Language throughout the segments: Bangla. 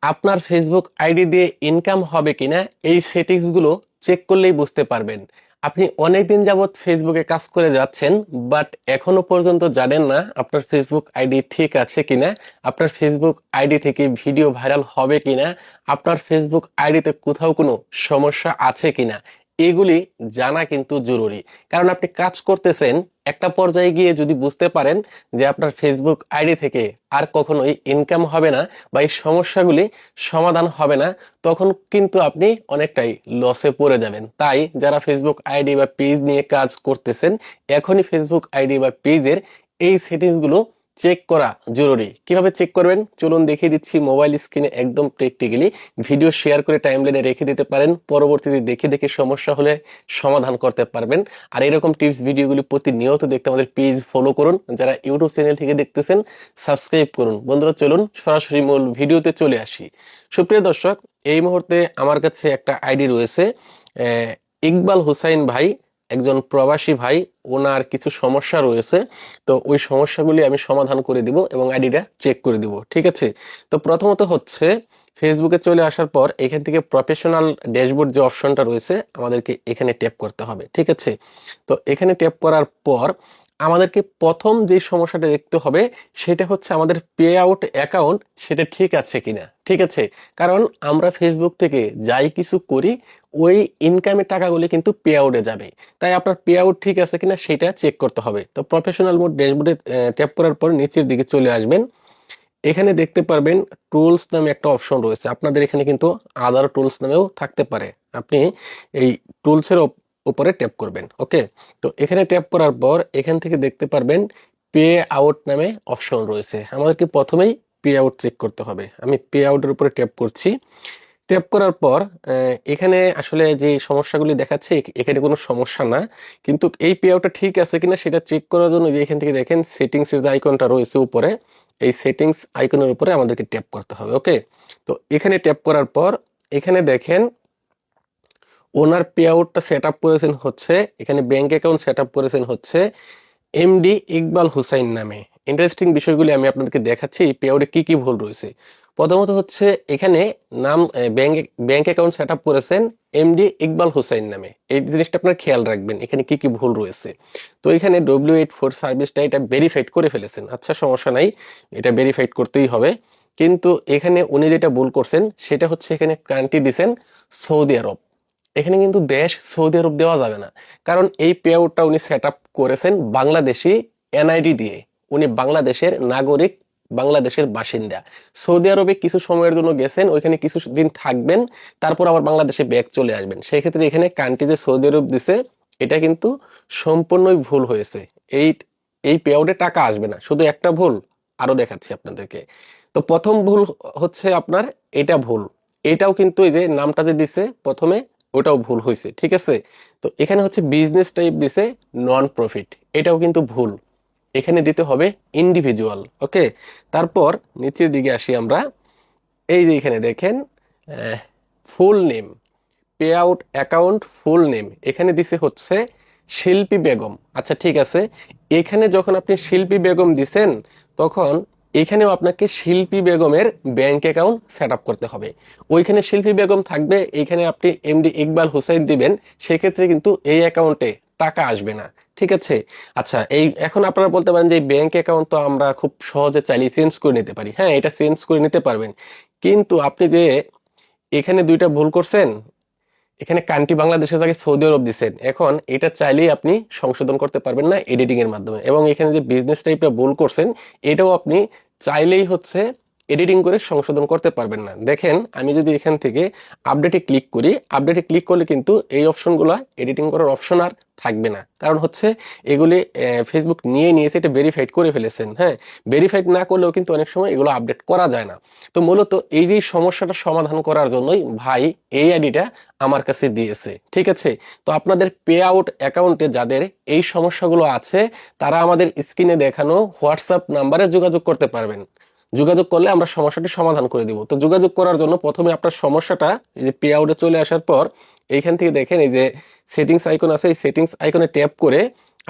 আপনার ফেসবুক আইডি দিয়ে ইনকাম হবে কিনা এই সেটিংসগুলো চেক করলেই বুঝতে পারবেন। আপনি অনেকদিন যাবৎ ফেসবুকে কাজ করে যাচ্ছেন, বাট এখনো পর্যন্ত জানেন না আপনার ফেসবুক আইডি ঠিক আছে কিনা, আপনার ফেসবুক আইডি থেকে ভিডিও ভাইরাল হবে কিনা, আপনার ফেসবুক আইডিতে কোথাও কোনো সমস্যা আছে কিনা। এগুলি জানা কিন্তু জরুরি, কারণ আপনি কাজ করতেছেন, একটা পর্যায়ে গিয়ে যদি বুঝতে পারেন যে আপনার ফেসবুক আইডি থেকে আর কখনোই ইনকাম হবে না বা এই সমস্যাগুলি সমাধান হবে না, তখন কিন্তু আপনি অনেকটাই লসে পড়ে যাবেন। তাই যারা ফেসবুক আইডি বা পেজ নিয়ে কাজ করতেছেন, এখনই ফেসবুক আইডি বা পেজের এই সেটিংসগুলো চেক করা জরুরি। কিভাবে চেক করবেন চলুন দেখিয়ে দিচ্ছি। মোবাইল স্ক্রিনে একদম প্র্যাকটিক্যালি ভিডিও শেয়ার করে টাইমলাইনে রেখে দিতে পারেন, পরবর্তীতে দেখে দেখে সমস্যা হলে সমাধান করতে পারবেন। আর এরকম টিপস ভিডিওগুলি প্রতিনিয়ত দেখতে আমাদের পেজ ফলো করুন, যারা ইউটিউব চ্যানেল থেকে দেখতেছেন সাবস্ক্রাইব করুন। বন্ধুরা চলুন সরাসরি মূল ভিডিওতে চলে আসি। সুপ্রিয় দর্শক, এই মুহূর্তে আমার কাছে একটা আইডি রয়েছে। ইকবাল হুসাইন ভাই, একজন প্রবাসী ভাই, ওনার কিছু সমস্যা রয়েছে। তো ওই সমস্যাগুলি আমি সমাধান করে দিব এবং আইডিটা চেক করে দিব, ঠিক আছে? তো প্রথমত হচ্ছে ফেসবুকে চলে আসার পর এখান থেকে প্রফেশনাল ড্যাশবোর্ড যে অপশনটা রয়েছে আমাদেরকে এখানে ট্যাপ করতে হবে, ঠিক আছে? তো এখানে ট্যাপ করার পর আমাদেরকে প্রথম যে সমস্যাটা দেখতে হবে সেটা হচ্ছে আমাদের পে আউট অ্যাকাউন্ট সেটা ঠিক আছে কিনা, ঠিক আছে? কারণ আমরা ফেসবুক থেকে যাই কিছু করি ওই ইনকামের টাকাগুলি কিন্তু পে আউটে যাবে। তাই আপনার পে আউট ঠিক আছে কিনা সেটা চেক করতে হবে। তো প্রফেশনাল মোড ড্যাশবোর্ডে ট্যাপ করার পর নিচের দিকে চলে আসবেন। এখানে দেখতে পারবেন টুলস নামে একটা অপশন রয়েছে। আপনাদের এখানে কিন্তু আদার টুলস নামেও থাকতে পারে। আপনি এই টুলসের উপরে ট্যাপ করবেন, ওকে? তো এখানে ট্যাপ করার পর এখান থেকে দেখতে পারবেন পে আউট নামে অপশন রয়েছে। আমাদেরকে প্রথমেই পে আউট চেক করতে হবে। আমি পে আউটের উপরে ট্যাপ করছি। ট্যাপ করার পর এখানে আসলে যে সমস্যাগুলি দেখাচ্ছে এখানে কোনো সমস্যা না, কিন্তু এই পে আউটটা ঠিক আছে কিনা সেটা চেক করার জন্য যে এখান থেকে দেখেন সেটিংস এর যে আইকনটা রয়েছে উপরে, এই সেটিংস আইকনের উপরে আমাদেরকে ট্যাপ করতে হবে, ওকে? তো এখানে ট্যাপ করার পর এখানে দেখেন ওনার পে আউটটা সেট আপ করেছেন হচ্ছে, এখানে ব্যাংক অ্যাকাউন্ট সেট আপ করেছেন হচ্ছে এমডি ইকবাল হুসাইন নামে। ইন্টারেস্টিং বিষয়গুলি আমি আপনাদেরকে দেখাচ্ছি এই পে আউটে কি কি ভুল রয়েছে। প্রথমত হচ্ছে এখানে নাম bank bank account set up করেছেন এমডি ইকবাল হুসাইন নামে। এই জিনিসটা আপনারা খেয়াল রাখবেন এখানে কি কি ভুল রয়েছে। তো এখানে W84 সার্ভিসটা এটা ভেরিফাইড করে ফেলেছেন, আচ্ছা সমস্যা নাই, এটা ভেরিফাইড করতেই হবে। কিন্তু এখানে উনি যেটা ভুল করছেন সেটা হচ্ছে এখানে কান্ট্রি দিছেন সৌদি আরব। এখানে কিন্তু দেশ সৌদি আরব দেওয়া যাবে না, কারণ এই পে আউটটা উনি সেট আপ করেছেন বাংলাদেশি এনআইডি দিয়ে। উনি বাংলাদেশের নাগরিক, বাংলাদেশের বাসিন্দা। সৌদি আরবে কিছু সময়ের জন্য গেছেন, ওইখানে কিছু দিন থাকবেন, তারপর আবার বাংলাদেশে ব্যাক চলে আসবেন। সেই ক্ষেত্রে এখানে কান্ট্রি যে সৌদি আরব দিছে এটা কিন্তু সম্পূর্ণই ভুল হয়েছে। এই এই পে আউটে টাকা আসবে না। শুধু একটা ভুল আরো দেখাচ্ছি আপনাদেরকে। তো প্রথম ভুল হচ্ছে আপনার এটা ভুল। এটাও কিন্তু এই যে নামটা যে দিছে প্রথমে ওটাও ভুল হয়েছে, ঠিক আছে? তো এখানে হচ্ছে বিজনেস টাইপ দিছে নন প্রফিট, এটাও কিন্তু ভুল। এখানে দিতে হবে ইন্ডিভিজুয়াল, ওকে? তারপর নিচের দিকে আসি আমরা। এই যে এখানে দেখেন full name, pay out account full name এখানে দিছে হচ্ছে শিল্পী বেগম। আচ্ছা ঠিক আছে, এখানে যখন আপনি শিল্পী বেগম দিছেন তখন এখানেও আপনাকে শিল্পী বেগমের ব্যাংক অ্যাকাউন্ট সেট আপ করতে হবে। ওইখানে শিল্পী বেগম থাকবে, এখানে আপনি এমডি ইকবাল হুসাইন দিবেন, সেক্ষেত্রে কিন্তু এই অ্যাকাউন্টে টাকা আসবে না, ঠিক আছে? আচ্ছা, এই এখন আপনারা বলতে পারেন যে ব্যাংক অ্যাকাউন্ট তো আমরা খুব সহজে চাইলে চেঞ্জ করে নিতে পারি। হ্যাঁ, এটা চেঞ্জ করে নিতে পারবেন, কিন্তু আপনি যে এখানে দুইটা ভুল করছেন, এখানে কান্ট্রি বাংলাদেশের জায়গায় সৌদি আরব দিচ্ছেন, এখন এটা চাইলেই আপনি সংশোধন করতে পারবেন না এডিটিং এর মাধ্যমে। এবং এখানে যে বিজনেস টাইপটা ভুল করছেন এটাও আপনি চাইলেই হচ্ছে এডিটিং করে সংশোধন করতে পারবেন না। দেখেন আমি যদি এখান থেকে আপডেটে ক্লিক করি, আপডেটে ক্লিক করলে কিন্তু এই অপশনগুলো এডিটিং করার অপশন আর থাকবে না, কারণ হচ্ছে এগুলি ফেসবুক নিয়ে নিয়েছে, এটা ভেরিফাইড করে ফেলেছেন। হ্যাঁ, ভেরিফাইড না করলেও কিন্তু অনেক সময় এগুলো আপডেট করা যায় না। তো মূলত এই যে সমস্যাটা সমাধান করার জন্যই ভাই এই আইডিটা আমার কাছে দিয়েছে, ঠিক আছে? তো আপনাদের পে আউট অ্যাকাউন্টে যাদের এই সমস্যাগুলো আছে তারা আমাদের স্ক্রিনে দেখানো হোয়াটসঅ্যাপ নাম্বারে যোগাযোগ করতে পারবেন। যোগাযোগ করলে আমরা সমস্যাটি সমাধান করে দিব। তো যোগাযোগ করার জন্য প্রথমে আপনার সমস্যাটা এই যে পে আউটে চলে আসার পর এইখান থেকে দেখেন এই যে সেটিংস আইকন আছে, এই সেটিংস আইকনে ট্যাপ করে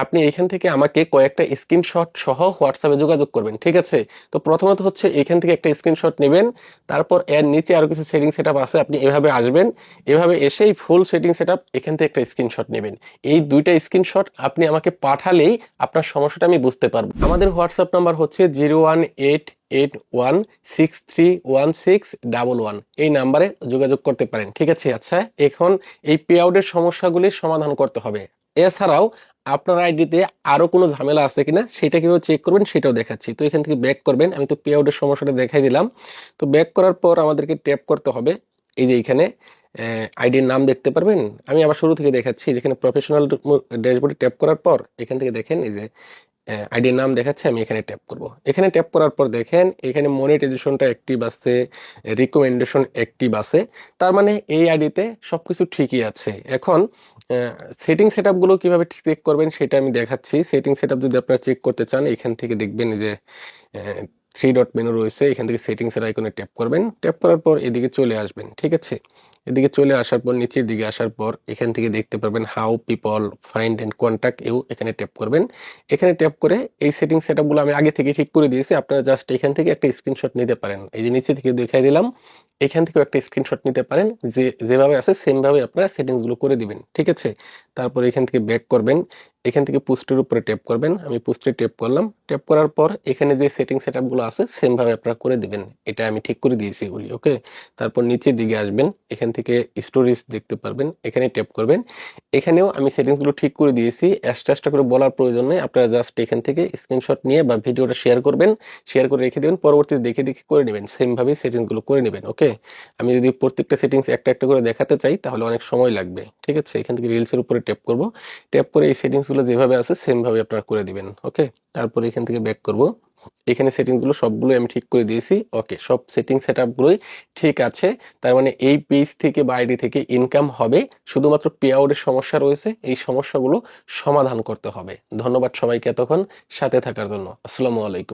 আপনি এখান থেকে আমাকে কয়েকটা স্ক্রিনশট সহ হোয়াটসঅ্যাপে যোগাযোগ করবেন, ঠিক আছে? তো প্রথমত হচ্ছে এখান থেকে একটা স্ক্রিনশট নেবেন, তারপর এর নিচে আরো কিছু সেটিং সেটআপ আছে, আপনি এভাবে আসবেন, এভাবে এসেই ফুল সেটিং সেটআপ এখান থেকে একটা স্ক্রিনশট নেবেন। এই দুইটা স্ক্রিনশট আপনি আমাকে পাঠালেই আপনার সমস্যাটা আমি বুঝতে পারবো। আমাদের হোয়াটসঅ্যাপ নাম্বার হচ্ছে 01881631611, এই নাম্বারে যোগাযোগ করতে পারেন, ঠিক আছে? আচ্ছা, এখন এই পে আউটের সমস্যাগুলির সমাধান করতে হবে। এছাড়াও আপনার আইডিতে আরো কোনো ঝামেলা আছে কিনা সেটা কিভাবে চেক করবেন সেটাও দেখাচ্ছি। তো এখান থেকে ব্যাক করবেন, আমি তো পে আউটের সমস্যাটা দেখাই দিলাম। তো ব্যাক করার পর আমাদেরকে ট্যাপ করতে হবে এই যে এখানে আইডির নাম দেখতে পারবেন। আমি আবার শুরু থেকে দেখাচ্ছি, যেখানে প্রফেশনাল ড্যাশবোর্ডে ট্যাপ করার পর এখান থেকে দেখেন এই যে আইডির নাম দেখাচ্ছে, আমি এখানে ট্যাপ করব। এখানে ট্যাপ করার পর দেখেন এখানে মনিটাইজেশনটা অ্যাক্টিভ আছে, রিকমেন্ডেশন অ্যাক্টিভ আছে, তার মানে এই আইডিতে সবকিছু ঠিকই আছে। এখন সেটিং সেটআপ গুলো কিভাবে চেক করবেন সেটা আমি দেখাচ্ছি। সেটিং সেটআপ যদি আপনারা চেক করতে চান, এখান থেকে দেখবেন যে থ্রি ডট মেনু রয়েছে, এখান থেকে সেটিংস এর আইকনে ট্যাপ করবেন। ট্যাপ করার পর এদিকে চলে আসবেন, ঠিক আছে? এদিকে চলে আসার পর নিচের দিকে আসার পর এখান থেকে দেখতে পারবেন how people find and contact you, এখানে ট্যাপ করবেন। এখানে ট্যাপ করে এই সেটিং সেটআপ গুলো আমি আগে থেকে ঠিক করে দিয়েছি, আপনারা জাস্ট এখান থেকে একটা স্ক্রিনশট নিতে পারেন। এই যে নিচে থেকে দেখাই দিলাম, এখান থেকেও একটা স্ক্রিনশট নিতে পারেন, যে যেভাবে আছে সেম ভাবে আপনারা সেটিংস গুলো করে দিবেন, ঠিক আছে? তারপর এখান থেকে ব্যাক করবেন, এখান থেকে পোস্টের উপরে ট্যাপ করবেন, আমি পোস্টে ট্যাপ করলাম। ট্যাপ করার পর এখানে যে সেটিং সেটআপ গুলো আছে সেম ভাবে আপনারা করে দিবেন, এটা আমি ঠিক করে দিয়েছি এগুলি, ওকে? তারপর নিচের দিকে আসবেন, এখান থেকে স্টোরেজ দেখতে পারবেন, এখানে ট্যাপ করবেন। এখানেও আমি সেটিংস গুলো ঠিক করে দিয়েছি, এক্সট্রা করে বলার প্রয়োজন নেই, আপনারা জাস্ট এখান থেকে স্ক্রিনশট নিয়ে বা ভিডিওটা শেয়ার করবেন, শেয়ার করে রেখে দেবেন, পরবর্তীতে দেখে দেখে করে নেবেন, সেম ভাবে সেটিংস গুলো করে নেবেন, ওকে? আমি যদি প্রত্যেকটা সেটিংস একটা একটা করে দেখাতে চাই তাহলে অনেক সময় লাগবে, ঠিক আছে? এখান থেকে রিলস এর উপরে ট্যাপ করব, ট্যাপ করে এই সেটিংস গুলো যেভাবে আছে সেম ভাবে আপনারা করে দিবেন, ওকে? তারপর এখান থেকে ব্যাক করব, এখানে সেটিংস গুলো সবগুলো আমি ঠিক করে দিয়েছি, ওকে? সব সেটিং সেটআপ গুলোই ঠিক আছে। তার মানে এই পেজ থেকে বা আইডি থেকে ইনকাম হবে, শুধুমাত্র পে আউটের সমস্যা রয়েছে, এই সমস্যাগুলো সমাধান করতে হবে। ধন্যবাদ সবাইকে এতক্ষণ সাথে থাকার জন্য। আসসালামু আলাইকুম।